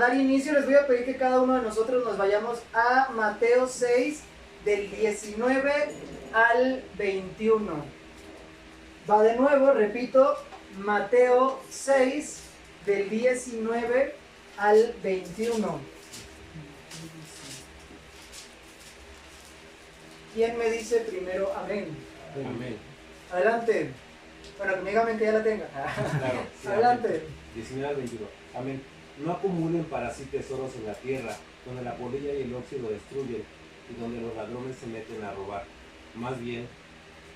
dar inicio, les voy a pedir que cada uno de nosotros nos vayamos a Mateo 6, del 19 al 21. Va de nuevo, repito, Mateo 6, del 19 al 21. ¿Quién me dice primero amén? Amén. Adelante. Bueno, que me diga amén que ya la tenga. Claro, sí, Adelante. amén. 19 al 21. Amén. No acumulen para sí tesoros en la tierra, donde la polilla y el óxido destruyen, y donde los ladrones se meten a robar. Más bien,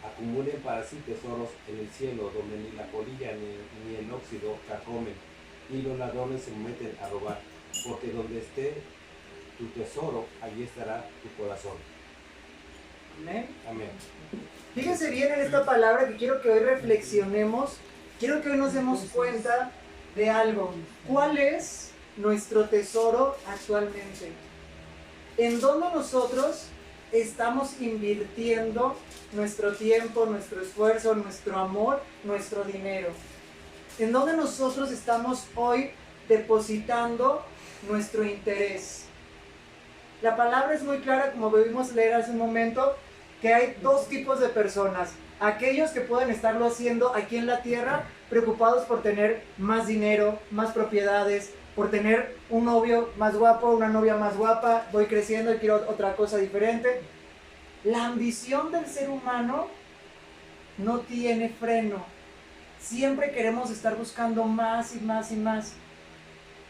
acumulen para sí tesoros en el cielo, donde ni la polilla ni el óxido carcomen, y los ladrones se meten a robar. Porque donde esté tu tesoro, allí estará tu corazón. Amén. Amén. Fíjense bien en esta palabra que quiero que hoy reflexionemos, quiero que hoy nos demos cuenta de algo. ¿Cuál es nuestro tesoro actualmente? ¿En dónde nosotros estamos invirtiendo nuestro tiempo, nuestro esfuerzo, nuestro amor, nuestro dinero? ¿En dónde nosotros estamos hoy depositando nuestro interés? La palabra es muy clara, como vimos leer hace un momento, que hay dos tipos de personas. Aquellos que pueden estarlo haciendo aquí en la tierra, preocupados por tener más dinero, más propiedades, por tener un novio más guapo, una novia más guapa, voy creciendo y quiero otra cosa diferente. La ambición del ser humano no tiene freno. Siempre queremos estar buscando más y más y más.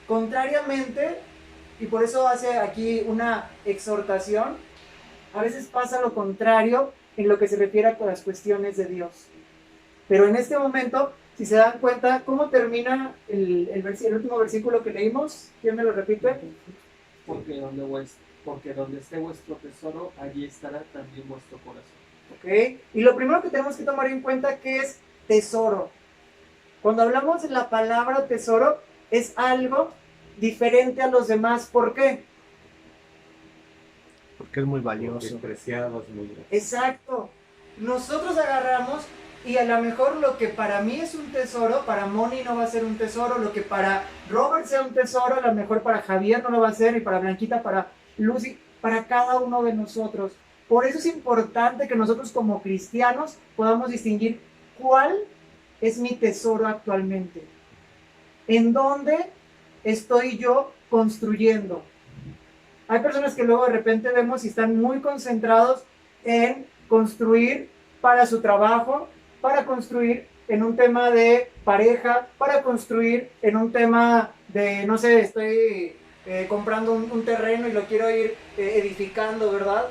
Contrariamente, y por eso hace aquí una exhortación, a veces pasa lo contrario en lo que se refiere a las cuestiones de Dios. Pero en este momento, si se dan cuenta, ¿cómo termina el último versículo que leímos? ¿Quién me lo repite? Porque donde esté vuestro tesoro, allí estará también vuestro corazón. ¿Ok? Y lo primero que tenemos que tomar en cuenta, ¿qué es tesoro? Cuando hablamos de la palabra tesoro, es algo diferente a los demás. ¿Por qué? Porque es muy Porque valioso. es preciado, es muy Exacto. Nosotros agarramos y a lo mejor lo que para mí es un tesoro, para Moni no va a ser un tesoro, lo que para Robert sea un tesoro, a lo mejor para Javier no lo va a ser, y para Blanquita, para Lucy, para cada uno de nosotros. Por eso es importante que nosotros como cristianos podamos distinguir cuál es mi tesoro actualmente. ¿En dónde estoy yo construyendo? Hay personas que luego de repente vemos y están muy concentrados en construir para su trabajo, para construir en un tema de pareja, para construir en un tema de, no sé, estoy comprando un terreno y lo quiero ir edificando, ¿verdad?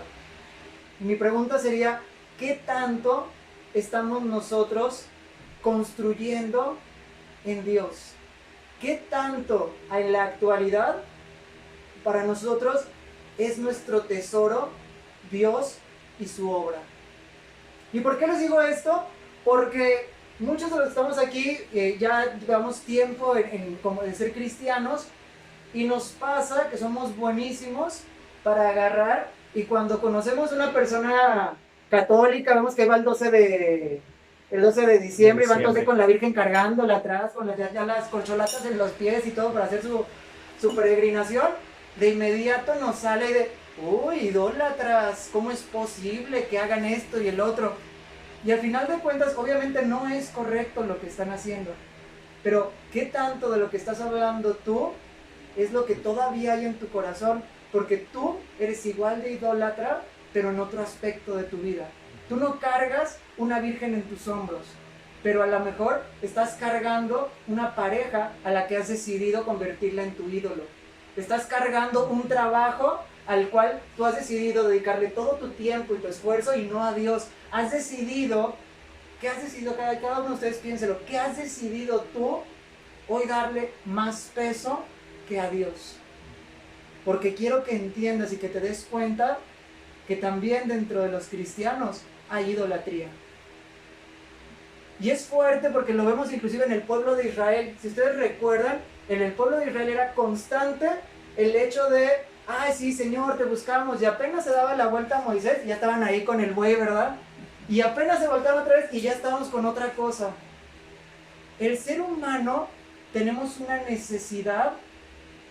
Mi pregunta sería, ¿qué tanto estamos nosotros construyendo en Dios? ¿Qué tanto en la actualidad para nosotros es nuestro tesoro Dios y su obra? ¿Y por qué les digo esto? Porque muchos de los que estamos aquí ya llevamos tiempo como de ser cristianos, y nos pasa que somos buenísimos para agarrar, y cuando conocemos a una persona católica, vemos que va el 12 de diciembre y va entonces con la Virgen cargándola atrás, con ya las corcholatas en los pies y todo para hacer su peregrinación. De inmediato nos sale de, uy, idólatras, ¿cómo es posible que hagan esto y el otro? Y al final de cuentas, obviamente no es correcto lo que están haciendo. Pero, ¿qué tanto de lo que estás hablando tú es lo que todavía hay en tu corazón? Porque tú eres igual de idólatra, pero en otro aspecto de tu vida. Tú no cargas una virgen en tus hombros, pero a lo mejor estás cargando una pareja a la que has decidido convertirla en tu ídolo. Estás cargando un trabajo al cual tú has decidido dedicarle todo tu tiempo y tu esfuerzo y no a Dios. Has decidido, ¿qué has decidido? Cada uno de ustedes piénselo, ¿qué has decidido tú hoy darle más peso que a Dios? Porque quiero que entiendas y que te des cuenta que también dentro de los cristianos hay idolatría. Y es fuerte porque lo vemos inclusive en el pueblo de Israel. Si ustedes recuerdan, en el pueblo de Israel era constante el hecho de, ay sí Señor, te buscamos, y apenas se daba la vuelta a Moisés, y ya estaban ahí con el buey, ¿verdad? Y apenas se voltaban otra vez y ya estábamos con otra cosa. El ser humano tenemos una necesidad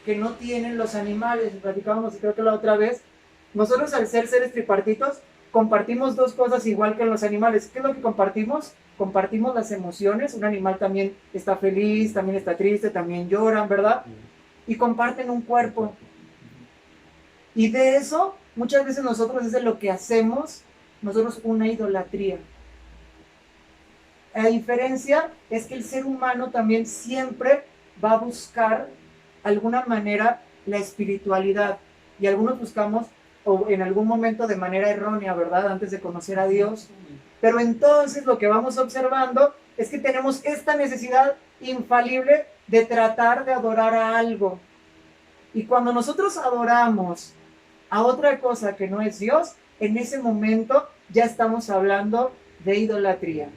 que no tienen los animales. Platicábamos, creo que la otra vez, nosotros al ser seres tripartitos, compartimos dos cosas igual que en los animales. ¿Qué es lo que compartimos? Compartimos las emociones. Un animal también está feliz, también está triste, también lloran, ¿verdad? Y comparten un cuerpo. Y de eso, muchas veces nosotros es de lo que hacemos, nosotros una idolatría. La diferencia es que el ser humano también siempre va a buscar alguna manera la espiritualidad. Y algunos buscamos, o en algún momento de manera errónea, ¿verdad? Antes de conocer a Dios. Pero entonces lo que vamos observando es que tenemos esta necesidad infalible de tratar de adorar a algo. Y cuando nosotros adoramos a otra cosa que no es Dios, en ese momento ya estamos hablando de idolatría.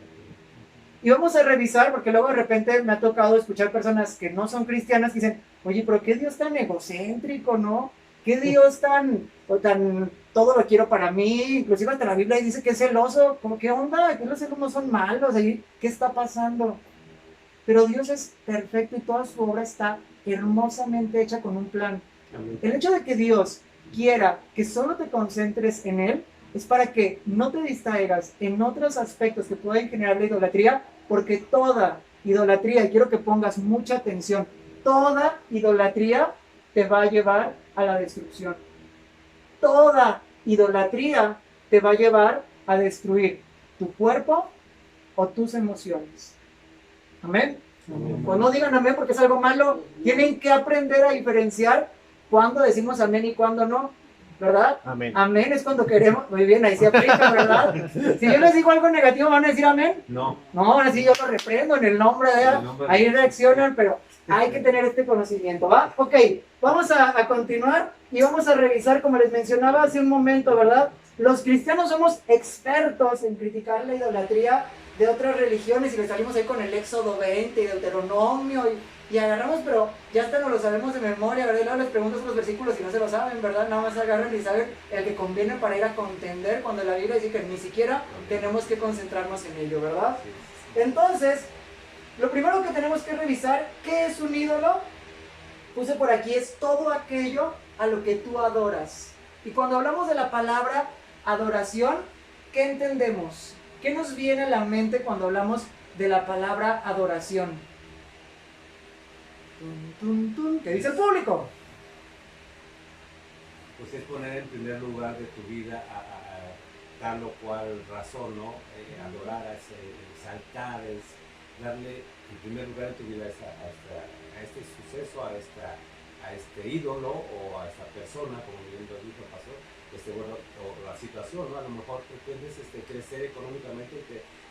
Y vamos a revisar, porque luego de repente me ha tocado escuchar personas que no son cristianas que dicen, oye, pero qué Dios tan egocéntrico, ¿no? Qué Dios tan, todo lo quiero para mí, inclusive hasta la Biblia dice que es celoso, ¿cómo qué onda? ¿Que los celos no son malos? ¿Qué está pasando? Pero Dios es perfecto y toda su obra está hermosamente hecha con un plan. Amén. El hecho de que Dios quiera que solo te concentres en Él es para que no te distraigas en otros aspectos que pueden generar la idolatría, porque toda idolatría, y quiero que pongas mucha atención, toda idolatría te va a llevar a la destrucción. Toda idolatría te va a llevar a destruir tu cuerpo o tus emociones. Amén. Amén. Pues no digan amén porque es algo malo. Tienen que aprender a diferenciar cuándo decimos amén y cuándo no, ¿verdad? Amén. Amén es cuando queremos. Muy bien, ahí se aplica, ¿verdad? Si yo les digo algo negativo, ¿van a decir amén? No. No, ahora sí yo lo reprendo en el nombre de Él. Ahí reaccionan, pero hay que tener este conocimiento, ¿va? Ok, vamos a continuar y vamos a revisar, como les mencionaba hace un momento, ¿verdad? Los cristianos somos expertos en criticar la idolatría de otras religiones y le salimos ahí con el Éxodo 20 y Deuteronomio y agarramos, pero ya hasta no lo sabemos de memoria, ¿verdad? Y luego les preguntas los versículos y no se lo saben, ¿verdad? Nada más agarran y saben el que conviene para ir a contender cuando la Biblia dice que ni siquiera tenemos que concentrarnos en ello, ¿verdad? Entonces, lo primero que tenemos que revisar, ¿qué es un ídolo? Puse por aquí, es todo aquello a lo que tú adoras. Y cuando hablamos de la palabra adoración, ¿qué entendemos? ¿Qué nos viene a la mente cuando hablamos de la palabra adoración? ¿Qué dice el público? Pues es poner en primer lugar de tu vida a tal o cual razón, ¿no? Adorar, es exaltar, es darle en primer lugar en tu vida a este suceso, a este ídolo o a esta persona, como bien lo dijo el pastor, o la situación, ¿no? A lo mejor pretendes crecer económicamente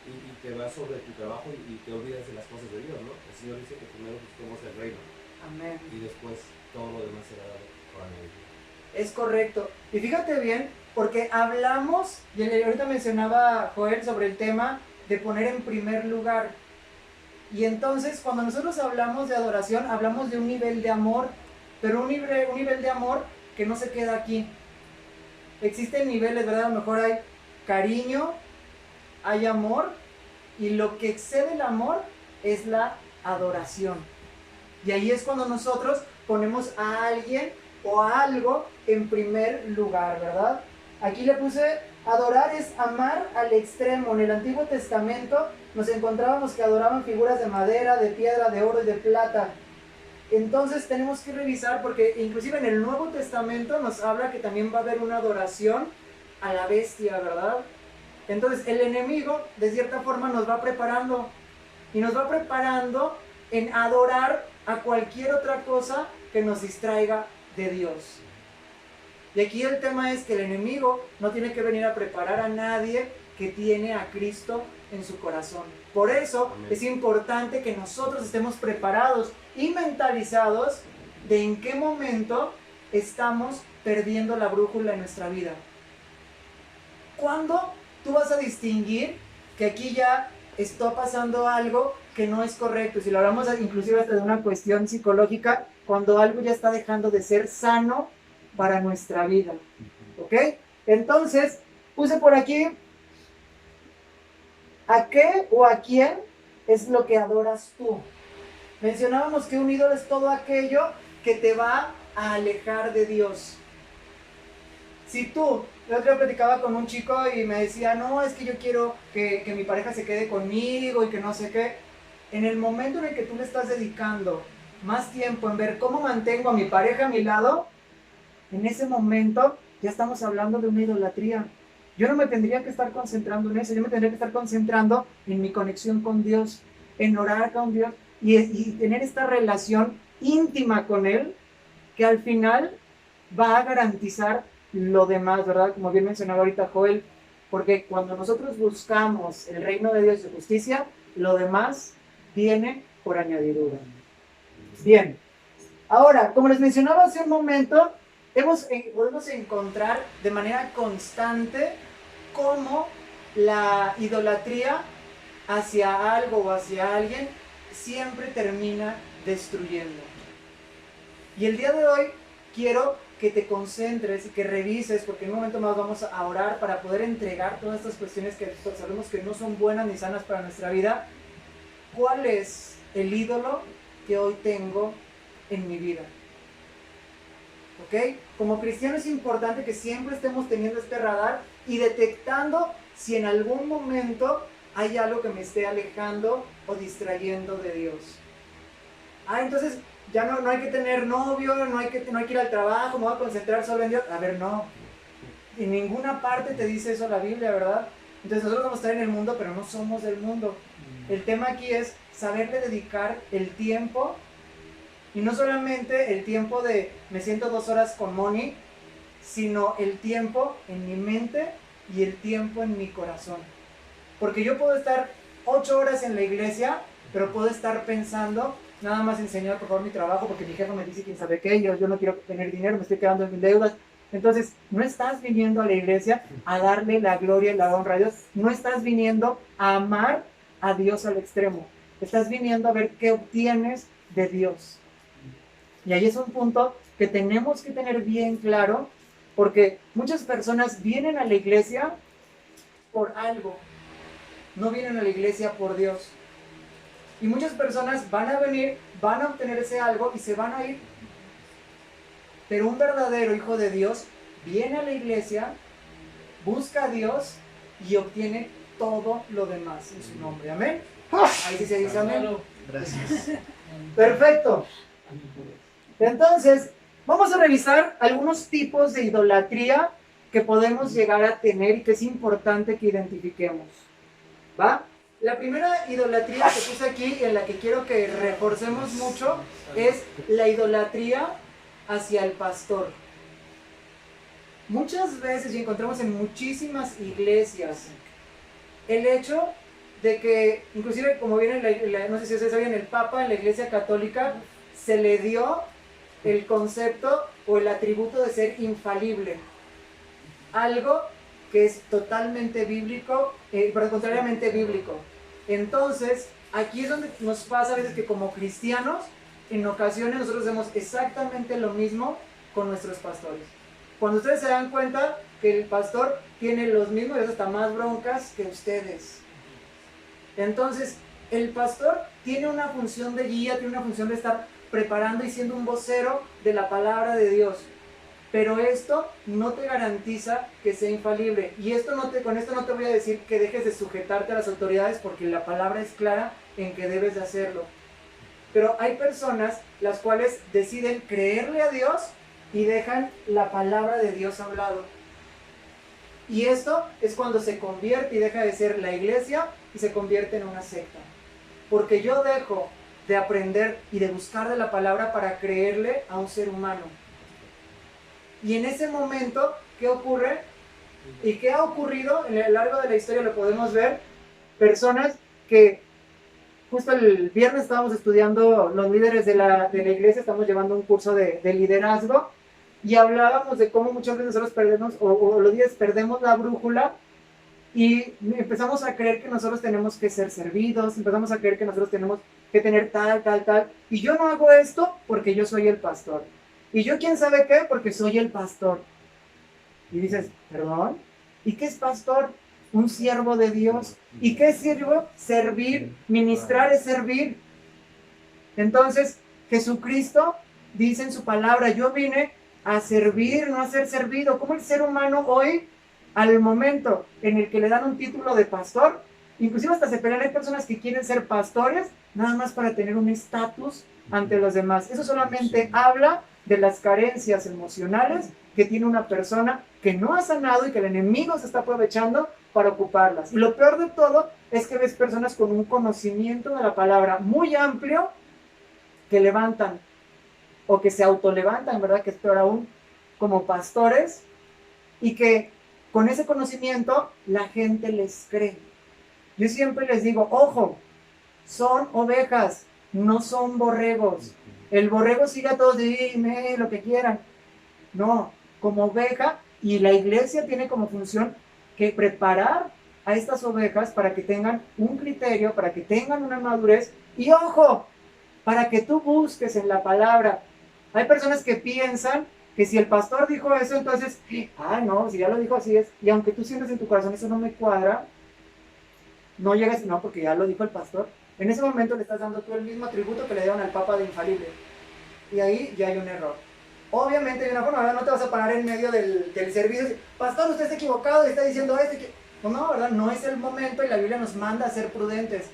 y te vas sobre tu trabajo y te olvidas de las cosas de Dios, ¿no? El Señor dice que primero busquemos el reino. Amén. Y después todo lo demás será dado por añadidura. Es correcto. Y fíjate bien, porque hablamos, y ahorita mencionaba Joel sobre el tema de poner en primer lugar. Y entonces, cuando nosotros hablamos de adoración, hablamos de un nivel de amor, pero un nivel de amor que no se queda aquí. Existen niveles, ¿verdad? A lo mejor hay cariño, hay amor, y lo que excede el amor es la adoración. Y ahí es cuando nosotros ponemos a alguien o a algo en primer lugar, ¿verdad? Aquí le puse, adorar es amar al extremo. En el Antiguo Testamento nos encontrábamos que adoraban figuras de madera, de piedra, de oro y de plata. Entonces tenemos que revisar, porque inclusive en el Nuevo Testamento nos habla que también va a haber una adoración a la bestia, ¿verdad? Entonces el enemigo de cierta forma nos va preparando, y nos va preparando en adorar a cualquier otra cosa que nos distraiga de Dios. Y aquí el tema es que el enemigo no tiene que venir a preparar a nadie que tiene a Cristo en su corazón. Por eso Amén. es importante que nosotros estemos preparados y mentalizados de en qué momento estamos perdiendo la brújula en nuestra vida. ¿Cuándo tú vas a distinguir que aquí ya está pasando algo que no es correcto? Si lo hablamos inclusive hasta de una cuestión psicológica, cuando algo ya está dejando de ser sano para nuestra vida. ¿Ok? Entonces, puse por aquí, ¿a qué o a quién es lo que adoras tú? Mencionábamos que un ídolo es todo aquello que te va a alejar de Dios. Si tú, el otro día platicaba con un chico y me decía, no, es que yo quiero que mi pareja se quede conmigo y que no sé qué. En el momento en el que tú le estás dedicando más tiempo en ver cómo mantengo a mi pareja a mi lado, en ese momento ya estamos hablando de una idolatría. Yo no me tendría que estar concentrando en eso, yo me tendría que estar concentrando en mi conexión con Dios, en orar con Dios y tener esta relación íntima con Él que al final va a garantizar lo demás, ¿verdad? Como bien mencionaba ahorita Joel, porque cuando nosotros buscamos el reino de Dios y su justicia, lo demás viene por añadidura. Bien, ahora, como les mencionaba hace un momento, podemos encontrar de manera constante cómo la idolatría hacia algo o hacia alguien siempre termina destruyendo. Y el día de hoy quiero que te concentres y que revises, porque en un momento más vamos a orar para poder entregar todas estas cuestiones que sabemos que no son buenas ni sanas para nuestra vida. ¿Cuál es el ídolo que hoy tengo en mi vida? ¿Ok? Como cristiano es importante que siempre estemos teniendo este radar y detectando si en algún momento hay algo que me esté alejando o distrayendo de Dios. Entonces ya no hay que tener novio, no hay que ir al trabajo, me voy a concentrar solo en Dios. A ver, no. En ninguna parte te dice eso la Biblia, ¿verdad? Entonces nosotros vamos a estar en el mundo, pero no somos del mundo. El tema aquí es saberle dedicar el tiempo, y no solamente el tiempo de me siento 2 horas con Moni, sino el tiempo en mi mente y el tiempo en mi corazón. Porque yo puedo estar 8 horas en la iglesia, pero puedo estar pensando nada más en Señor, por favor, mi trabajo, porque mi jefe me dice quién sabe qué, yo no quiero tener dinero, me estoy quedando en deudas. Entonces, no estás viniendo a la iglesia a darle la gloria y la honra a Dios, no estás viniendo a amar a Dios al extremo, estás viniendo a ver qué obtienes de Dios. Y ahí es un punto que tenemos que tener bien claro, porque muchas personas vienen a la iglesia por algo, no vienen a la iglesia por Dios. Y muchas personas van a venir, van a obtener ese algo y se van a ir. Pero un verdadero hijo de Dios viene a la iglesia, busca a Dios y obtiene todo lo demás en su nombre. ¿Amén? Ahí sí se dice amén. Gracias. Perfecto. Entonces, vamos a revisar algunos tipos de idolatría que podemos llegar a tener y que es importante que identifiquemos. ¿Va? La primera idolatría que puse aquí, en la que quiero que reforcemos mucho, es la idolatría hacia el pastor. Muchas veces, y encontramos en muchísimas iglesias, el hecho de que, inclusive como viene, no sé si ustedes saben, el Papa en la Iglesia Católica se le dio el concepto o el atributo de ser infalible. Algo que es totalmente bíblico, pero contrariamente bíblico. Entonces, aquí es donde nos pasa a veces que como cristianos, en ocasiones nosotros hacemos exactamente lo mismo con nuestros pastores. Cuando ustedes se dan cuenta que el pastor tiene los mismos y hasta más broncas que ustedes. Entonces, el pastor tiene una función de guía, tiene una función de estar preparando y siendo un vocero de la palabra de Dios. Pero esto no te garantiza que sea infalible. Y con esto no te voy a decir que dejes de sujetarte a las autoridades, porque la palabra es clara en que debes de hacerlo. Pero hay personas las cuales deciden creerle a Dios y dejan la palabra de Dios a un lado. Y esto es cuando se convierte y deja de ser la iglesia y se convierte en una secta. Porque yo dejo de aprender y de buscar de la palabra para creerle a un ser humano. Y en ese momento, ¿qué ocurre? ¿Y qué ha ocurrido? En el largo de la historia lo podemos ver. Personas que, justo el viernes estábamos estudiando, los líderes de la iglesia, estamos llevando un curso de liderazgo, y hablábamos de cómo muchas veces nosotros perdemos, o los días perdemos la brújula, y empezamos a creer que nosotros tenemos que ser servidos, empezamos a creer que nosotros tenemos que tener tal, y yo no hago esto porque yo soy el pastor. Y yo, ¿quién sabe qué? Porque soy el pastor. Y dices, ¿perdón? ¿Y qué es pastor? Un siervo de Dios. ¿Y qué es siervo? Servir. Ministrar es servir. Entonces, Jesucristo dice en su palabra, yo vine a servir, no a ser servido. Como el ser humano hoy, al momento en el que le dan un título de pastor, inclusive hasta se pelean, hay personas que quieren ser pastores nada más para tener un estatus ante los demás. Eso solamente habla de las carencias emocionales que tiene una persona que no ha sanado y que el enemigo se está aprovechando para ocuparlas. Y lo peor de todo es que ves personas con un conocimiento de la palabra muy amplio que levantan o que se autolevantan, ¿verdad? Que es peor aún, como pastores, y que con ese conocimiento la gente les cree. Yo siempre les digo, ojo, son ovejas, no son borregos. El borrego sigue a todos, dime lo que quieran. No, como oveja, y la iglesia tiene como función que preparar a estas ovejas para que tengan un criterio, para que tengan una madurez, y ojo, para que tú busques en la palabra. Hay personas que piensan que si el pastor dijo eso, entonces, no, si ya lo dijo así es, y aunque tú sientas en tu corazón eso no me cuadra, no llegas, no, porque ya lo dijo el pastor. En ese momento le estás dando tú el mismo atributo que le dieron al Papa de infalible, y ahí ya hay un error. Obviamente de una forma, ¿verdad? No te vas a parar en medio del servicio y decir, pastor, usted está equivocado y está diciendo esto. No, ¿verdad? No es el momento y la Biblia nos manda a ser prudentes.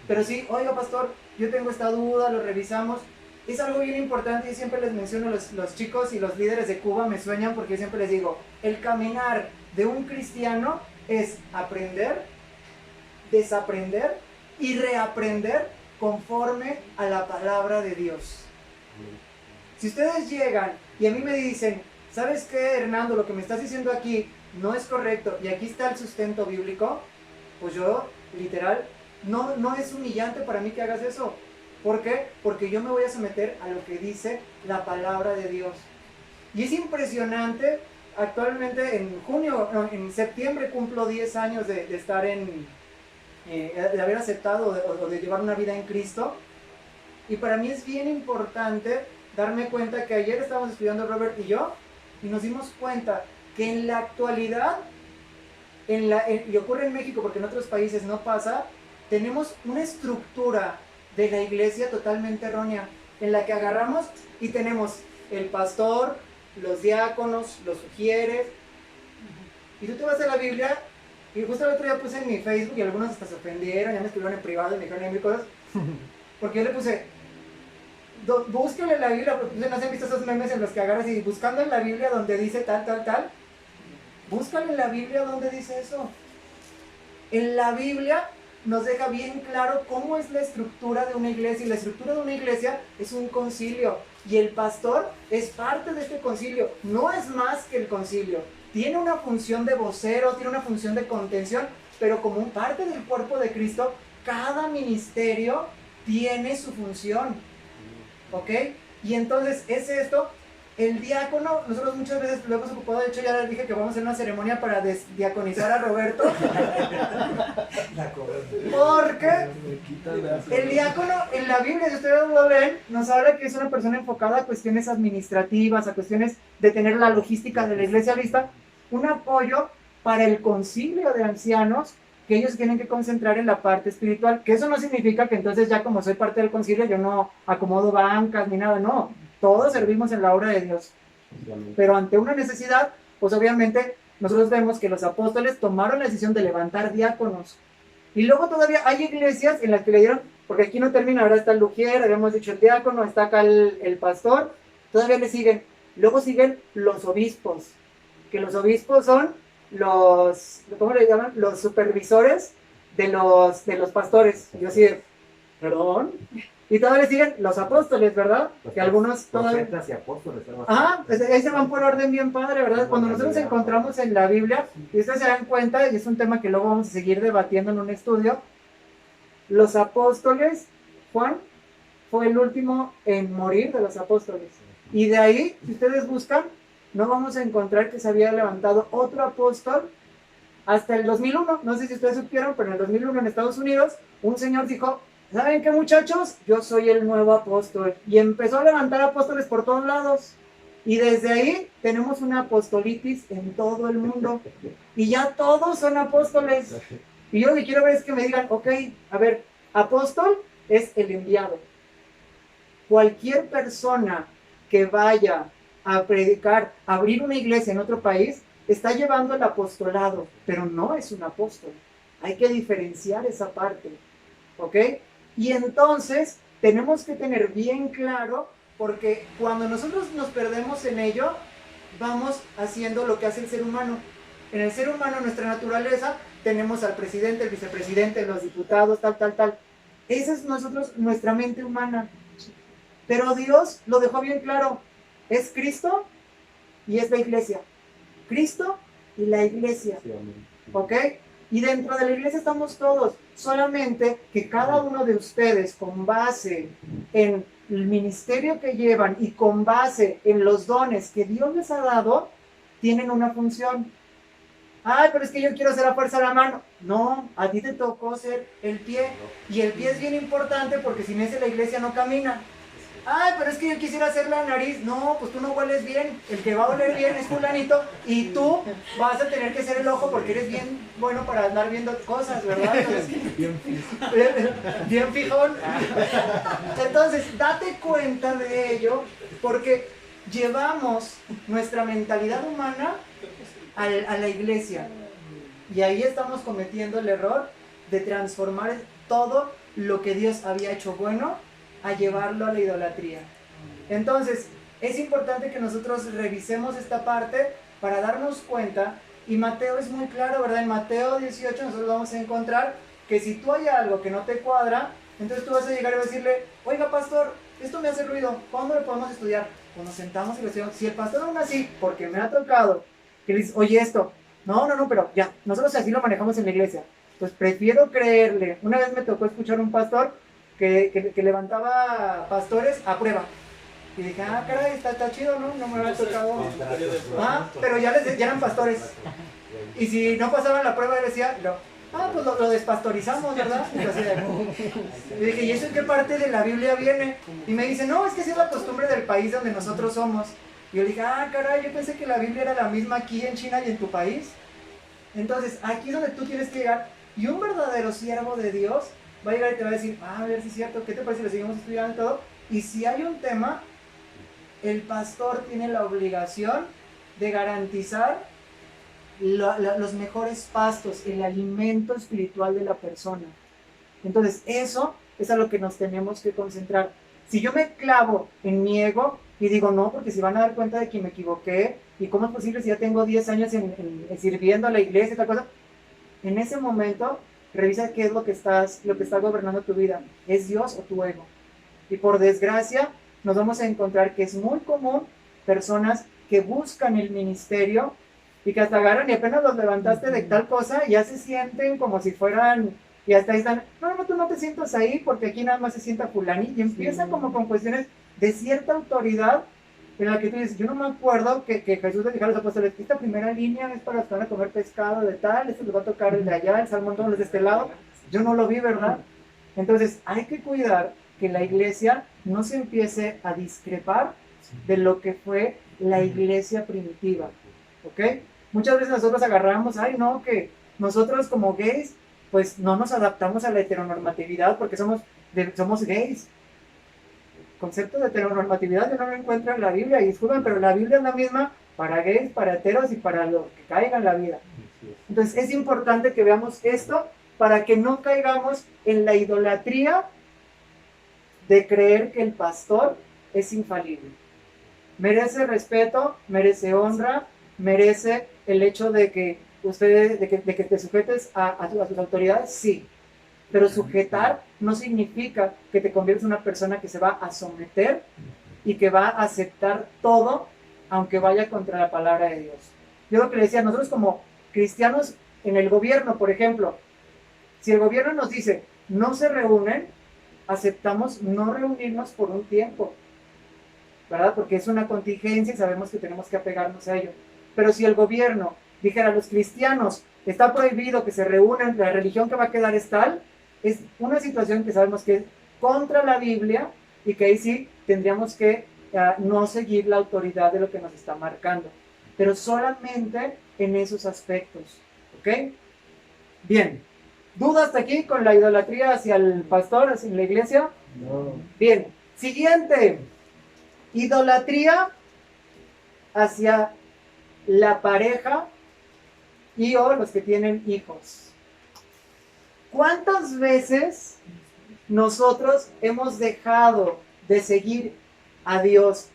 Pero sí, oiga, pastor, yo tengo esta duda, lo revisamos. Es algo bien importante y siempre les menciono, los chicos y los líderes de Cuba me sueñan porque yo siempre les digo, el caminar de un cristiano es aprender, desaprender y reaprender conforme a la palabra de Dios. Si ustedes llegan y a mí me dicen, ¿sabes qué, Hernando? Lo que me estás diciendo aquí no es correcto y aquí está el sustento bíblico, pues yo, literal, no es humillante para mí que hagas eso. ¿Por qué? Porque yo me voy a someter a lo que dice la palabra de Dios. Y es impresionante, actualmente en septiembre cumplo 10 años de estar de haber aceptado o de llevar una vida en Cristo. Y para mí es bien importante darme cuenta que ayer estábamos estudiando Robert y yo, y nos dimos cuenta que en la actualidad, y ocurre en México porque en otros países no pasa, tenemos una estructura de la iglesia totalmente errónea, en la que agarramos y tenemos el pastor, los diáconos, los sugieres, y tú te vas a la Biblia, y justo el otro día puse en mi Facebook, y algunos hasta se ofendieron, ya me escribieron en privado y me dijeron mil cosas, porque yo le puse, búsquenle la Biblia, porque no se han visto esos memes en los que agarras y buscando en la Biblia donde dice tal, búscale en la Biblia donde dice eso. En la Biblia nos deja bien claro cómo es la estructura de una iglesia, y la estructura de una iglesia es un concilio, y el pastor es parte de este concilio, no es más que el concilio, tiene una función de vocero, tiene una función de contención, pero como parte del cuerpo de Cristo, cada ministerio tiene su función, ¿ok? Y entonces es esto. El diácono, nosotros muchas veces lo hemos ocupado, de hecho ya les dije que vamos a hacer una ceremonia para desdiaconizar a Roberto. Porque el diácono en la Biblia, si ustedes lo ven, nos habla que es una persona enfocada a cuestiones administrativas, a cuestiones de tener la logística de la iglesia lista, un apoyo para el concilio de ancianos, que ellos tienen que concentrar en la parte espiritual, que eso no significa que entonces ya como soy parte del concilio yo no acomodo bancas ni nada, no. Todos servimos en la obra de Dios. Pero ante una necesidad, pues obviamente nosotros vemos que los apóstoles tomaron la decisión de levantar diáconos. Y luego todavía hay iglesias en las que le dieron, porque aquí no termina, ahora está el lujier, habíamos dicho el diácono, está acá el pastor, todavía le siguen. Luego siguen los obispos, que los obispos son ¿cómo le llaman? Los supervisores de los pastores. Y yo así de, ¿perdón? Y todavía le siguen los apóstoles, ¿verdad? Que algunos todavía... y apóstoles. Ahí se van por orden bien padre, ¿verdad? Cuando nosotros encontramos en la Biblia, y ustedes se dan cuenta, y es un tema que luego vamos a seguir debatiendo en un estudio, los apóstoles, Juan fue el último en morir de los apóstoles. Y de ahí, si ustedes buscan, no vamos a encontrar que se había levantado otro apóstol hasta el 2001. No sé si ustedes supieron, pero en el 2001 en Estados Unidos, un señor dijo, ¿saben qué, muchachos? Yo soy el nuevo apóstol. Y empezó a levantar apóstoles por todos lados. Y desde ahí tenemos una apostolitis en todo el mundo. Y ya todos son apóstoles. Y yo lo que quiero ver es que me digan, ok, a ver, apóstol es el enviado. Cualquier persona que vaya a predicar, a abrir una iglesia en otro país, está llevando el apostolado, pero no es un apóstol. Hay que diferenciar esa parte, ¿ok? Y entonces tenemos que tener bien claro, porque cuando nosotros nos perdemos en ello, vamos haciendo lo que hace el ser humano. En el ser humano, nuestra naturaleza, tenemos al presidente, el vicepresidente, los diputados, tal. Esa es nuestra mente humana. Pero Dios lo dejó bien claro. Es Cristo y es la iglesia. Cristo y la iglesia. ¿Ok? Y dentro de la iglesia estamos todos. Solamente que cada uno de ustedes, con base en el ministerio que llevan y con base en los dones que Dios les ha dado, tienen una función. Ay, pero es que yo quiero hacer a fuerza la mano. No, a ti te tocó ser el pie. Y el pie es bien importante porque sin ese la iglesia no camina. Ay, pero es que yo quisiera hacer la nariz. No, pues tú no hueles bien. El que va a oler bien es fulanito. Y tú vas a tener que ser el ojo porque eres bien bueno para andar viendo cosas, ¿verdad? Entonces, bien fijón. Entonces, date cuenta de ello porque llevamos nuestra mentalidad humana a la iglesia. Y ahí estamos cometiendo el error de transformar todo lo que Dios había hecho bueno a llevarlo a la idolatría. Entonces, es importante que nosotros revisemos esta parte para darnos cuenta, y Mateo es muy claro, ¿verdad? En Mateo 18 nosotros vamos a encontrar que si tú hay algo que no te cuadra, entonces tú vas a llegar y vas a decirle, oiga pastor, esto me hace ruido, ¿cuándo lo podemos estudiar? Pues nos sentamos y lo estudiamos. Si el pastor aún así, porque me ha tocado, que le dice, oye esto, no, pero ya, nosotros así lo manejamos en la iglesia, pues prefiero creerle. Una vez me tocó escuchar un pastor que levantaba pastores a prueba. Y dije, ah, caray, está chido, ¿no? No me había tocado. Ah, pero ya eran pastores. Y si no pasaban la prueba, él decía, no. Ah, pues lo despastorizamos, ¿verdad? Y dije, ¿y eso en qué parte de la Biblia viene? Y me dice, no, es que esa es la costumbre del país donde nosotros somos. Y yo dije, ah, caray, yo pensé que la Biblia era la misma aquí en China y en tu país. Entonces, aquí es donde tú tienes que llegar. Y un verdadero siervo de Dios va a llegar y te va a decir, ah, a ver si es cierto, ¿qué te parece si lo seguimos estudiando y todo? Y si hay un tema, el pastor tiene la obligación de garantizar los mejores pastos, el alimento espiritual de la persona. Entonces, eso es a lo que nos tenemos que concentrar. Si yo me clavo en mi ego y digo, no, porque se van a dar cuenta de que me equivoqué, y cómo es posible si ya tengo 10 años sirviendo a la iglesia y tal cosa, en ese momento revisa qué es lo que está gobernando tu vida. ¿Es Dios o tu ego? Y por desgracia, nos vamos a encontrar que es muy común personas que buscan el ministerio y que hasta agarran y apenas los levantaste de tal cosa y ya se sienten como si fueran, y hasta ahí están, no, tú no te sientas ahí porque aquí nada más se sienta fulani, y empiezan como con cuestiones de cierta autoridad en la que tú dices, yo no me acuerdo que Jesús le dijo a los apóstoles, esta primera línea es para los que van a comer pescado de tal, esto les va a tocar el de allá, el salmón todos los de este lado. Yo no lo vi, ¿verdad? Entonces hay que cuidar que la iglesia no se empiece a discrepar de lo que fue la iglesia primitiva, ¿ok? Muchas veces nosotros agarramos, ay no, que nosotros como gays, pues no nos adaptamos a la heteronormatividad porque somos gays. Concepto de heteronormatividad yo no lo encuentro en la Biblia, y disculpen, pero la Biblia es la misma para gays, para heteros y para los que caigan en la vida. Entonces es importante que veamos esto para que no caigamos en la idolatría de creer que el pastor es infalible. Merece respeto, merece honra, merece el hecho de que te sujetes a sus autoridades, sí. Pero sujetar no significa que te conviertas en una persona que se va a someter y que va a aceptar todo, aunque vaya contra la palabra de Dios. Yo lo que le decía, nosotros como cristianos en el gobierno, por ejemplo, si el gobierno nos dice, no se reúnen, aceptamos no reunirnos por un tiempo, ¿verdad? Porque es una contingencia y sabemos que tenemos que apegarnos a ello. Pero si el gobierno dijera a los cristianos, está prohibido que se reúnan, la religión que va a quedar es tal, es una situación que sabemos que es contra la Biblia y que ahí sí tendríamos que no seguir la autoridad de lo que nos está marcando, pero solamente en esos aspectos, ¿ok? Bien, ¿dudas hasta aquí con la idolatría hacia el pastor, hacia la iglesia? No. Bien, siguiente. Idolatría hacia la pareja y o los que tienen hijos. ¿Cuántas veces nosotros hemos dejado de seguir a Dios,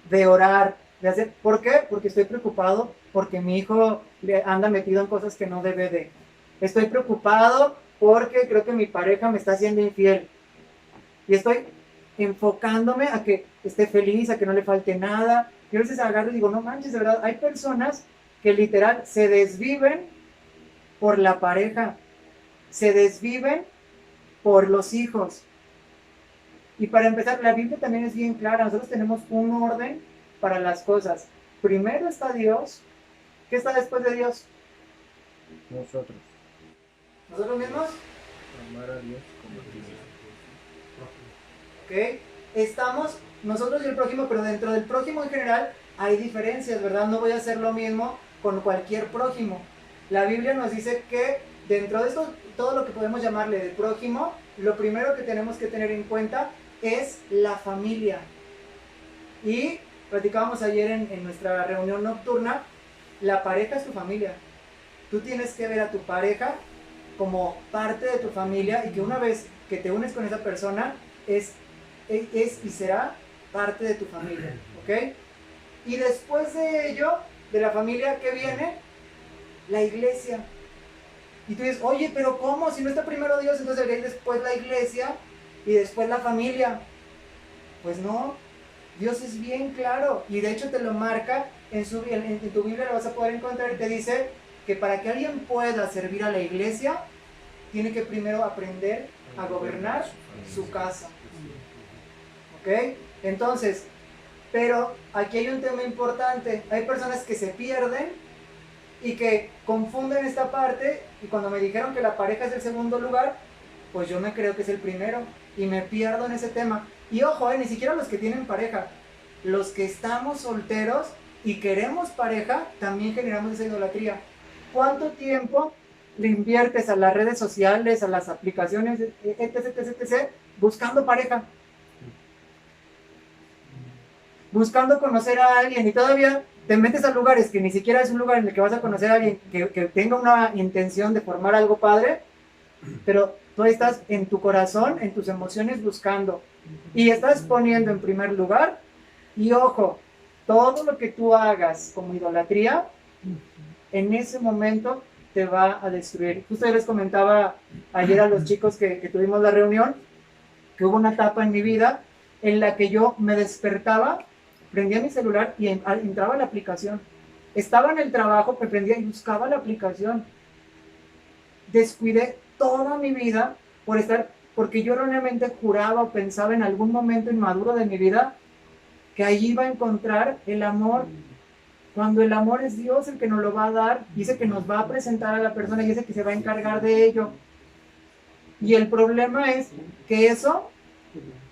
de orar, de hacer? ¿Por qué? Porque estoy preocupado porque mi hijo anda metido en cosas que no debe de. Estoy preocupado porque creo que mi pareja me está haciendo infiel. Y estoy enfocándome a que esté feliz, a que no le falte nada. Y a veces agarro y digo, no manches, de verdad, hay personas que literal se desviven por la pareja, se desviven por los hijos. Y para empezar, la Biblia también es bien clara. Nosotros tenemos un orden para las cosas. Primero está Dios. ¿Qué está después de Dios? Nosotros. ¿Nosotros mismos? Amar a Dios como Dios. ¿Ok? Estamos nosotros y el prójimo, pero dentro del prójimo en general hay diferencias, ¿verdad? No voy a hacer lo mismo con cualquier prójimo. La Biblia nos dice que dentro de esto, todo lo que podemos llamarle de prójimo, lo primero que tenemos que tener en cuenta es la familia. Y platicábamos ayer en nuestra reunión nocturna, la pareja es tu familia. Tú tienes que ver a tu pareja como parte de tu familia y que una vez que te unes con esa persona es y será parte de tu familia, ¿ok? Y después de ello, de la familia, ¿qué viene? La iglesia. Y tú dices, oye, pero ¿cómo? Si no está primero Dios, entonces viene después la iglesia y después la familia. Pues no, Dios es bien claro y de hecho te lo marca en tu Biblia, lo vas a poder encontrar y te dice que para que alguien pueda servir a la iglesia, tiene que primero aprender a gobernar su casa. ¿Ok? Entonces, pero aquí hay un tema importante. Hay personas que se pierden y que confunden esta parte y cuando me dijeron que la pareja es el segundo lugar, pues yo me creo que es el primero y me pierdo en ese tema. Y ojo, ni siquiera los que tienen pareja, los que estamos solteros y queremos pareja, también generamos esa idolatría. ¿Cuánto tiempo le inviertes a las redes sociales, a las aplicaciones, etc., buscando pareja? Buscando conocer a alguien y todavía te metes a lugares que ni siquiera es un lugar en el que vas a conocer a alguien que tenga una intención de formar algo padre, pero tú estás en tu corazón, en tus emociones buscando y estás poniendo en primer lugar y ojo, todo lo que tú hagas como idolatría, en ese momento te va a destruir. Justo yo les comentaba ayer a los chicos que tuvimos la reunión, que hubo una etapa en mi vida en la que yo me despertaba, prendía mi celular y entraba a la aplicación. Estaba en el trabajo, me prendía y buscaba la aplicación. Descuidé toda mi vida porque yo erróneamente juraba o pensaba en algún momento inmaduro de mi vida que allí iba a encontrar el amor, cuando el amor es Dios el que nos lo va a dar, dice que nos va a presentar a la persona y dice que se va a encargar de ello. Y el problema es que eso,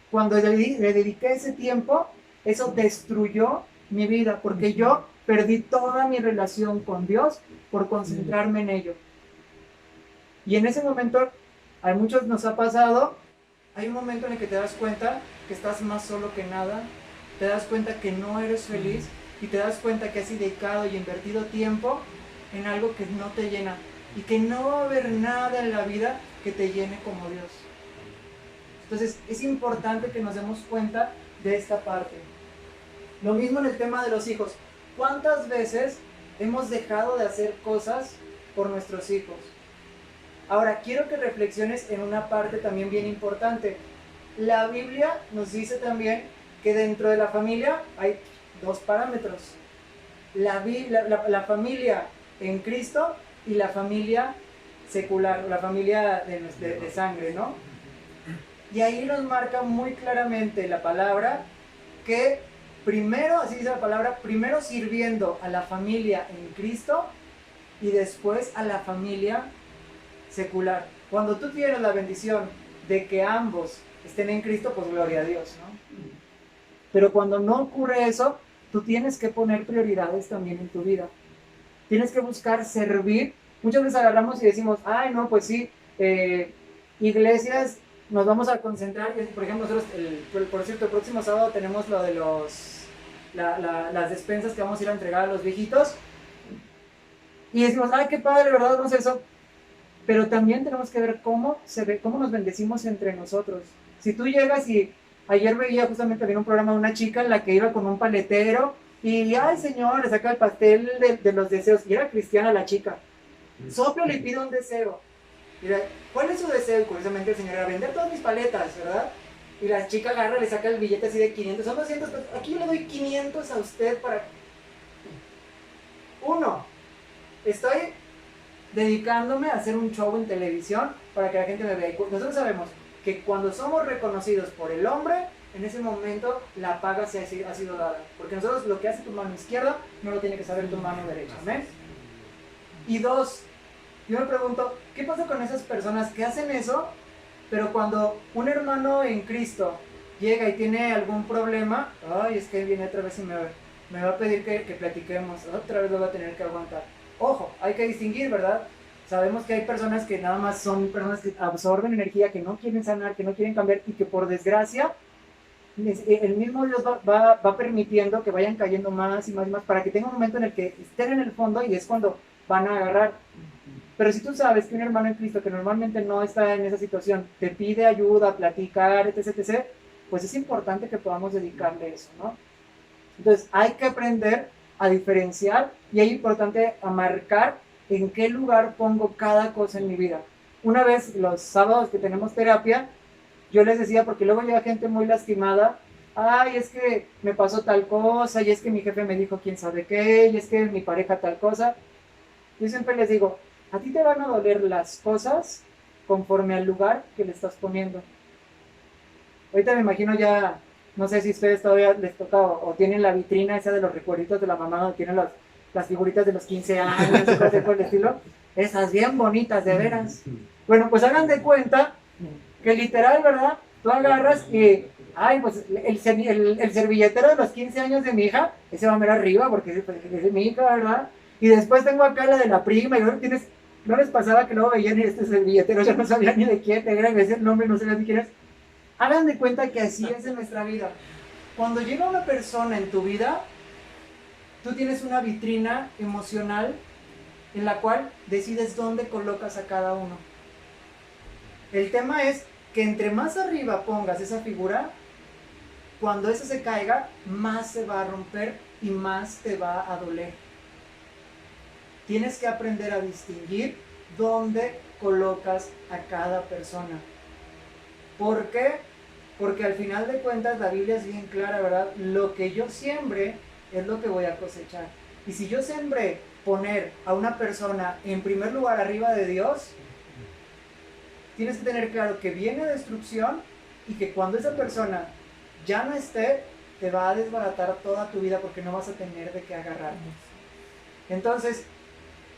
cuando le dediqué ese tiempo, eso destruyó mi vida, porque yo perdí toda mi relación con Dios por concentrarme en ello. Y en ese momento, a muchos nos ha pasado, hay un momento en el que te das cuenta que estás más solo que nada, te das cuenta que no eres feliz y te das cuenta que has dedicado y invertido tiempo en algo que no te llena y que no va a haber nada en la vida que te llene como Dios. Entonces es importante que nos demos cuenta de esta parte. Lo mismo en el tema de los hijos. ¿Cuántas veces hemos dejado de hacer cosas por nuestros hijos? Ahora, quiero que reflexiones en una parte también bien importante. La Biblia nos dice también que dentro de la familia hay dos parámetros. La familia en Cristo y la familia secular, la familia de sangre, ¿no? Y ahí nos marca muy claramente la palabra que primero, así dice la palabra, primero sirviendo a la familia en Cristo y después a la familia secular. Cuando tú tienes la bendición de que ambos estén en Cristo, pues gloria a Dios, ¿no? Pero cuando no ocurre eso, tú tienes que poner prioridades también en tu vida. Tienes que buscar servir. Muchas veces agarramos y decimos, ay, no, pues sí, iglesias nos vamos a concentrar, y, por ejemplo, nosotros, por cierto, el próximo sábado tenemos lo de las despensas que vamos a ir a entregar a los viejitos, y decimos, ay, qué padre, ¿verdad? Vamos a hacer eso, pero también tenemos que ver cómo nos bendecimos entre nosotros. Si tú llegas y ayer veía justamente había un programa de una chica en la que iba con un paletero y, ay señor, le saca el pastel de los deseos, y era cristiana la chica, soplo le pide un deseo. Mira, ¿cuál es su deseo? Y curiosamente el señor era vender todas mis paletas, ¿verdad? Y la chica agarra, le saca el billete así de 500, son 200 pesos, aquí le doy 500 a usted para... Uno, estoy dedicándome a hacer un show en televisión para que la gente me vea. Y nosotros sabemos que cuando somos reconocidos por el hombre, en ese momento la paga ha sido dada. Porque nosotros lo que hace tu mano izquierda no lo tiene que saber tu mano derecha. ¿Amén? Y dos, yo me pregunto, ¿qué pasa con esas personas que hacen eso, pero cuando un hermano en Cristo llega y tiene algún problema, ay, es que viene otra vez y me va a pedir que platiquemos, otra vez lo va a tener que aguantar? Ojo, hay que distinguir, ¿verdad? Sabemos que hay personas que nada más son personas que absorben energía, que no quieren sanar, que no quieren cambiar, y que por desgracia el mismo Dios va permitiendo que vayan cayendo más y más y más para que tenga un momento en el que estén en el fondo y es cuando van a agarrar. Pero si tú sabes que un hermano en Cristo que normalmente no está en esa situación te pide ayuda, platicar, etc., etc., pues es importante que podamos dedicarle eso, ¿no? Entonces hay que aprender a diferenciar y es importante a marcar en qué lugar pongo cada cosa en mi vida. Una vez, los sábados que tenemos terapia, yo les decía, porque luego llega gente muy lastimada, ay, es que me pasó tal cosa, y es que mi jefe me dijo quién sabe qué, y es que mi pareja tal cosa. Yo siempre les digo, a ti te van a doler las cosas conforme al lugar que le estás poniendo. Ahorita me imagino ya, no sé si ustedes todavía les toca o tienen la vitrina esa de los recuerditos de la mamá, donde tienen las figuritas de los 15 años, y cosas por el estilo. Esas bien bonitas, de veras. Bueno, pues hagan de cuenta que literal, ¿verdad? Tú agarras y, ay, pues el servilletero de los 15 años de mi hija, ese va a ver arriba porque es mi hija, ¿verdad? Y después tengo acá la de la prima, y luego tienes, no les pasaba que luego veían este servilletero, yo no sabía ni de quién era, me decía el nombre, no sabía ni quién es. Hagan de cuenta que así es en nuestra vida. Cuando llega una persona en tu vida, tú tienes una vitrina emocional en la cual decides dónde colocas a cada uno. El tema es que entre más arriba pongas esa figura, cuando esa se caiga, más se va a romper y más te va a doler. Tienes que aprender a distinguir dónde colocas a cada persona. ¿Por qué? Porque al final de cuentas la Biblia es bien clara, ¿verdad? Lo que yo siembre es lo que voy a cosechar. Y si yo sembré poner a una persona en primer lugar arriba de Dios, tienes que tener claro que viene destrucción y que cuando esa persona ya no esté, te va a desbaratar toda tu vida porque no vas a tener de qué agarrarte. Entonces,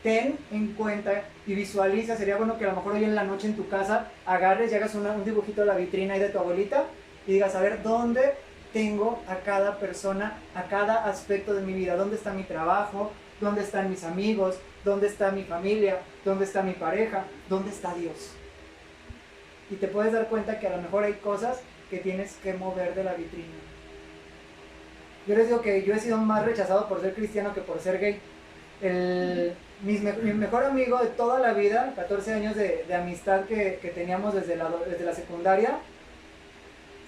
ten en cuenta y visualiza, sería bueno que a lo mejor hoy en la noche en tu casa agarres y hagas un dibujito de la vitrina ahí de tu abuelita y digas, a ver, ¿dónde tengo a cada persona, a cada aspecto de mi vida? ¿Dónde está mi trabajo? ¿Dónde están mis amigos? ¿Dónde está mi familia? ¿Dónde está mi pareja? ¿Dónde está Dios? Y te puedes dar cuenta que a lo mejor hay cosas que tienes que mover de la vitrina. Yo les digo que yo he sido más rechazado por ser cristiano que por ser gay. Mi mejor amigo de toda la vida, 14 años de amistad que teníamos desde la secundaria,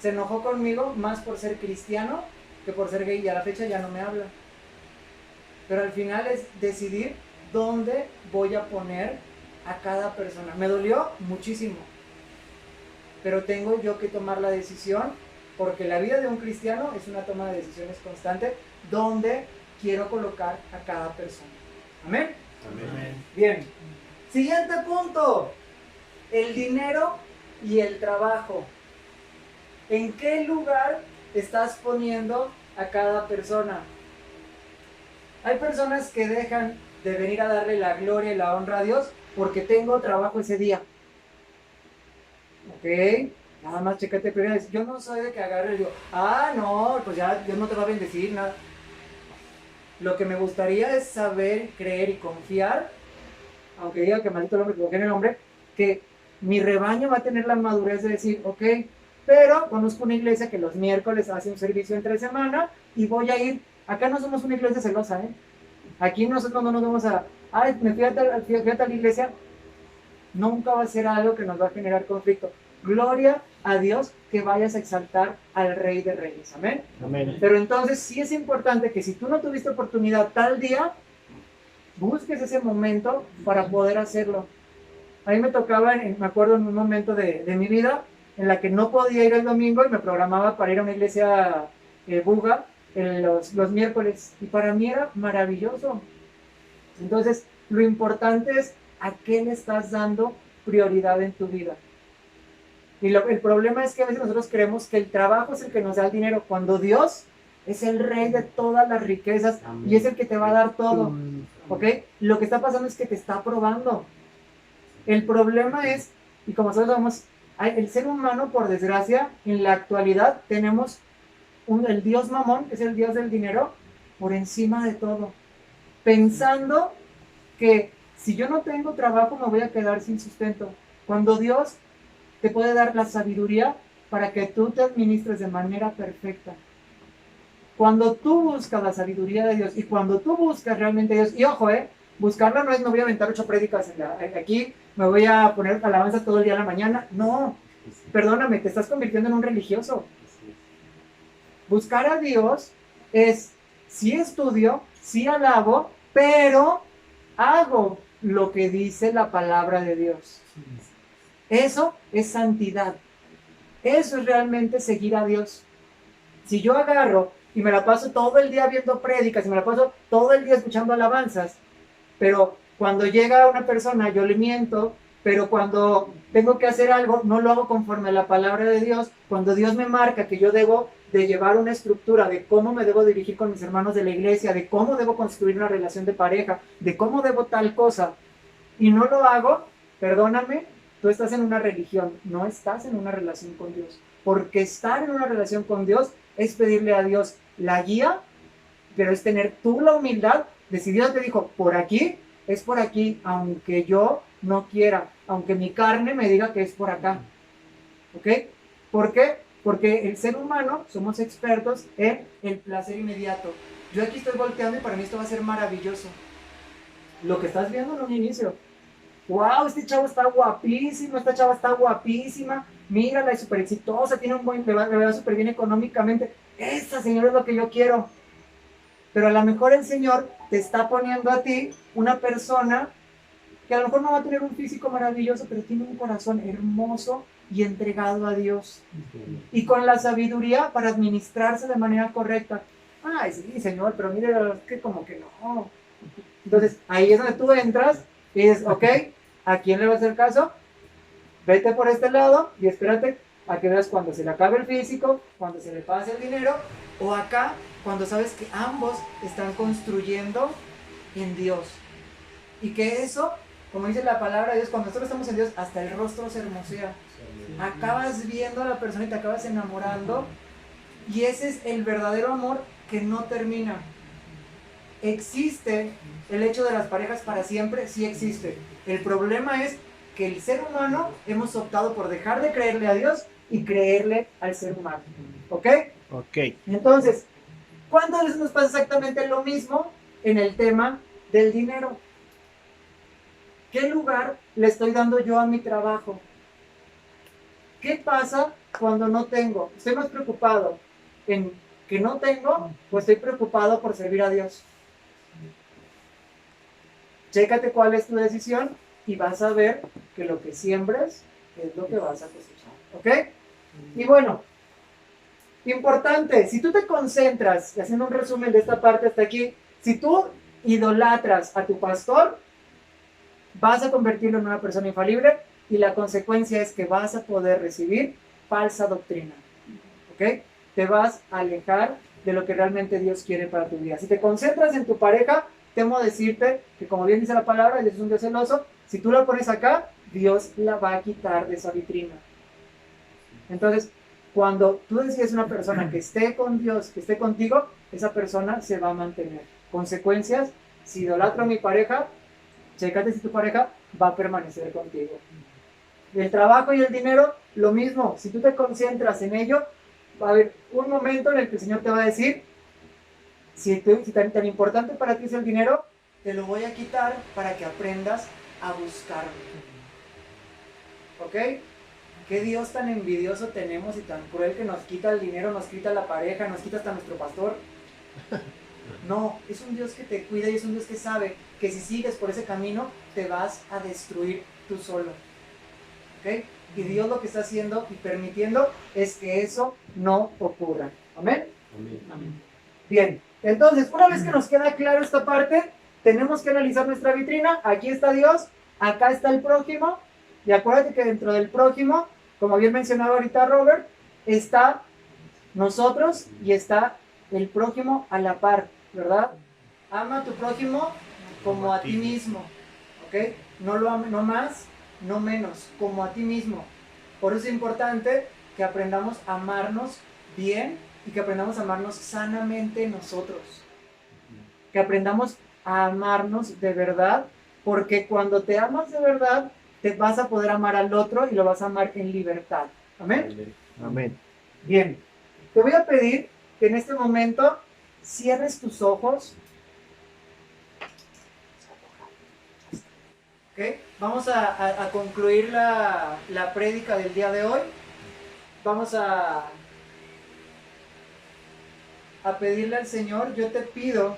se enojó conmigo más por ser cristiano que por ser gay, y a la fecha ya no me habla. Pero al final es decidir dónde voy a poner a cada persona. Me dolió muchísimo, pero tengo yo que tomar la decisión, porque la vida de un cristiano es una toma de decisiones constante, donde quiero colocar a cada persona. ¿Amén? Amén. Bien. Siguiente punto. El dinero y el trabajo. ¿En qué lugar estás poniendo a cada persona? Hay personas que dejan de venir a darle la gloria y la honra a Dios porque tengo trabajo ese día. Ok, nada más chécate prioridades. Yo no soy de que agarre y digo, no, pues ya Dios no te va a bendecir, nada. Lo que me gustaría es saber, creer y confiar, aunque diga que maldito el hombre, que en el hombre, que Mi rebaño va a tener la madurez de decir, ok, pero conozco una iglesia que los miércoles hace un servicio entre semana y voy a ir. Acá no somos una iglesia celosa, ¿eh? Aquí nosotros no nos vamos a, ay, me fui a tal iglesia. Nunca va a ser algo que nos va a generar conflicto. Gloria a Dios que vayas a exaltar al Rey de Reyes. Amén. Amén. Pero entonces sí es importante que si tú no tuviste oportunidad tal día, busques ese momento para poder hacerlo. A mí me tocaba, me acuerdo en un momento de mi vida en la que no podía ir el domingo y me programaba para ir a una iglesia buga los miércoles. Y para mí era maravilloso. Entonces, lo importante es a qué le estás dando prioridad en tu vida. Y el problema es que a veces nosotros creemos que el trabajo es el que nos da el dinero, cuando Dios es el rey de todas las riquezas y es el que te va a dar todo. ¿Ok? Lo que está pasando es que te está probando. El problema es, y como nosotros sabemos, el ser humano, por desgracia, en la actualidad tenemos el Dios Mamón, que es el Dios del dinero, por encima de todo. Pensando que si yo no tengo trabajo me voy a quedar sin sustento. Cuando Dios te puede dar la sabiduría para que tú te administres de manera perfecta. Cuando tú buscas la sabiduría de Dios y cuando tú buscas realmente a Dios, y ojo, buscarla no es me voy a aventar 8 prédicas aquí, me voy a poner alabanza todo el día en la mañana. No, perdóname, te estás convirtiendo en un religioso. Buscar a Dios es, sí estudio, sí alabo, pero hago lo que dice la palabra de Dios. Eso es santidad. Eso es realmente seguir a Dios. Si yo agarro y me la paso todo el día viendo prédicas y me la paso todo el día escuchando alabanzas, pero cuando llega una persona yo le miento, pero cuando tengo que hacer algo no lo hago conforme a la palabra de Dios, cuando Dios me marca que yo debo de llevar una estructura de cómo me debo dirigir con mis hermanos de la iglesia, de cómo debo construir una relación de pareja, de cómo debo tal cosa, y no lo hago, perdóname, tú estás en una religión, no estás en una relación con Dios. Porque estar en una relación con Dios es pedirle a Dios la guía, pero es tener tú la humildad de si Dios te dijo, por aquí, es por aquí, aunque yo no quiera, aunque mi carne me diga que es por acá. ¿Ok? ¿Por qué? Porque el ser humano somos expertos en el placer inmediato. Yo aquí estoy volteando y para mí esto va a ser maravilloso. Lo que estás viendo en un inicio. Wow, este chavo está guapísimo, esta chava está guapísima, mírala, es súper exitosa, tiene un buen, le va súper bien económicamente. Esta señora es lo que yo quiero. Pero a lo mejor el Señor te está poniendo a ti una persona que a lo mejor no va a tener un físico maravilloso, pero tiene un corazón hermoso y entregado a Dios. Y con la sabiduría para administrarse de manera correcta. Ay, sí, Señor, pero mire, es que como que no. Entonces, ahí es donde tú entras y dices, ok, ¿a quién le va a hacer caso? Vete por este lado y espérate a que veas cuando se le acabe el físico, cuando se le pase el dinero, o acá, cuando sabes que ambos están construyendo en Dios. Y que eso, como dice la palabra de Dios, cuando nosotros estamos en Dios, hasta el rostro se hermosea. Acabas viendo a la persona y te acabas enamorando. Y ese es el verdadero amor que no termina. ¿Existe el hecho de las parejas para siempre? Sí existe. El problema es que el ser humano hemos optado por dejar de creerle a Dios y creerle al ser humano. ¿Ok? Ok. Entonces, ¿cuántas veces nos pasa exactamente lo mismo en el tema del dinero? ¿Qué lugar le estoy dando yo a mi trabajo? ¿Qué pasa cuando no tengo? ¿Estoy más preocupado en que no tengo o estoy preocupado por servir a Dios? Chécate cuál es tu decisión y vas a ver que lo que siembres es lo que vas a cosechar. ¿Ok? Y bueno, importante, si tú te concentras, haciendo un resumen de esta parte hasta aquí, si tú idolatras a tu pastor, vas a convertirlo en una persona infalible y la consecuencia es que vas a poder recibir falsa doctrina. ¿Ok? Te vas a alejar de lo que realmente Dios quiere para tu vida. Si te concentras en tu pareja, temo decirte que, como bien dice la palabra, Dios es un Dios celoso. Si tú la pones acá, Dios la va a quitar de esa vitrina. Entonces, cuando tú decides una persona que esté con Dios, que esté contigo, esa persona se va a mantener. Consecuencias, si idolatro a mi pareja, chécate si tu pareja va a permanecer contigo. El trabajo y el dinero, lo mismo. Si tú te concentras en ello, va a haber un momento en el que el Señor te va a decir, si tan importante para ti es el dinero, te lo voy a quitar para que aprendas a buscarme. ¿Ok? ¿Qué Dios tan envidioso tenemos y tan cruel que nos quita el dinero, nos quita la pareja, nos quita hasta nuestro pastor? No, es un Dios que te cuida y es un Dios que sabe que si sigues por ese camino te vas a destruir tú solo. ¿Ok? Y Dios lo que está haciendo y permitiendo es que eso no ocurra. ¿Amén? Amén. Bien, entonces una vez que nos queda claro esta parte, tenemos que analizar nuestra vitrina. Aquí está Dios, acá está el prójimo. Y acuérdate que dentro del prójimo, como bien mencionaba ahorita Robert, está nosotros y está el prójimo a la par, ¿verdad? Ama a tu prójimo como a ti mismo, ¿ok? No lo ames, no más, no menos, como a ti mismo. Por eso es importante que aprendamos a amarnos bien y que aprendamos a amarnos sanamente nosotros. Que aprendamos a amarnos de verdad, porque cuando te amas de verdad, te vas a poder amar al otro y lo vas a amar en libertad. ¿Amén? Amén. Bien, te voy a pedir que en este momento cierres tus ojos. ¿Ok? Vamos a concluir la prédica del día de hoy. Vamos a pedirle al Señor, yo te pido